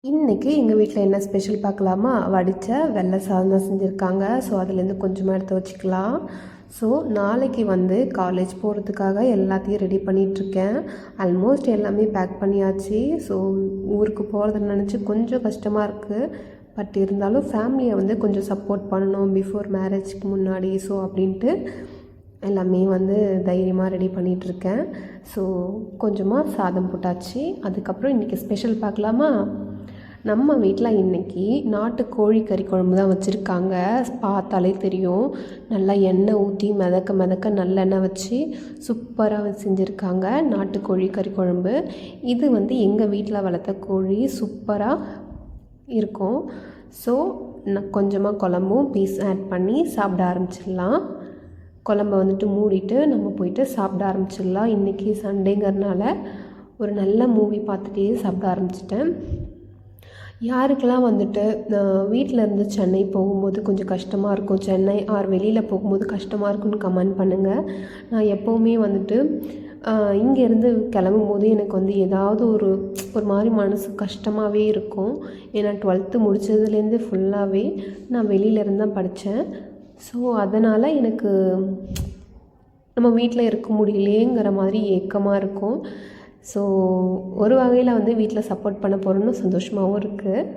இன்றைக்கி எங்கள் வீட்டில் என்ன ஸ்பெஷல் பார்க்கலாமா? வடித்த வெள்ளை சாதம் தான் செஞ்சுருக்காங்க. ஸோ அதுலேருந்து கொஞ்சமாக எடுத்து வச்சுக்கலாம். ஸோ நாளைக்கு காலேஜ் போகிறதுக்காக எல்லாத்தையும் ரெடி பண்ணிகிட்ருக்கேன். ஆல்மோஸ்ட் எல்லாமே பேக் பண்ணியாச்சு. ஸோ ஊருக்கு போகிறத நினச்சி கொஞ்சம் கஷ்டமாக இருக்குது. பட் இருந்தாலும் ஃபேமிலியை கொஞ்சம் சப்போர்ட் பண்ணணும் பிஃபோர் மேரேஜ்க்கு முன்னாடி. ஸோ அப்படின்ட்டு எல்லாமே தைரியமாக ரெடி பண்ணிகிட்ருக்கேன். ஸோ கொஞ்சமாக சாதம் போட்டாச்சு. அதுக்கப்புறம் இன்றைக்கி ஸ்பெஷல் பார்க்கலாமா? நம்ம வீட்டில் இன்றைக்கி நாட்டுக்கோழி கறி குழம்பு தான் வச்சுருக்காங்க. பார்த்தாலே தெரியும். நல்லா எண்ணெய் ஊற்றி மிதக்க நல்லெண்ணெய் வச்சு சூப்பராக செஞ்சுருக்காங்க நாட்டுக்கோழி கறி குழம்பு. இது எங்கள் வீட்டில் வளர்த்த கோழி சூப்பராக இருக்கும். ஸோ நான் கொஞ்சமாக குழம்பும் பீஸ் ஆட் பண்ணி சாப்பிட ஆரம்பிச்சிடலாம். குழம்ப மூடிட்டு நம்ம போயிட்டு சாப்பிட ஆரம்பிச்சிடலாம். இன்றைக்கி சண்டேங்கிறதுனால ஒரு நல்ல மூவி பார்த்துட்டே சாப்பிட ஆரம்பிச்சிட்டேன். யாருக்கெல்லாம் வீட்டிலேருந்து சென்னை போகும்போது கொஞ்சம் கஷ்டமாக இருக்கும், சென்னை ஆர் வெளியில் போகும்போது கஷ்டமாக இருக்குன்னு கமெண்ட் பண்ணுங்கள். நான் எப்போவுமே இங்கேருந்து கிளம்பும்போது எனக்கு ஏதாவது ஒரு மாதிரி மனசு கஷ்டமாகவே இருக்கும். ஏன்னா 12th முடித்ததுலேருந்து ஃபுல்லாகவே நான் வெளியிலேருந்து தான் படித்தேன். ஸோ அதனால் எனக்கு நம்ம வீட்டில் இருக்க முடியலையேங்கிற மாதிரி ஏக்கமாக இருக்கும். ஸோ ஒரு வகையில் வீட்டில் சப்போர்ட் பண்ண போகிறோன்னு சந்தோஷமாகவும் இருக்குது.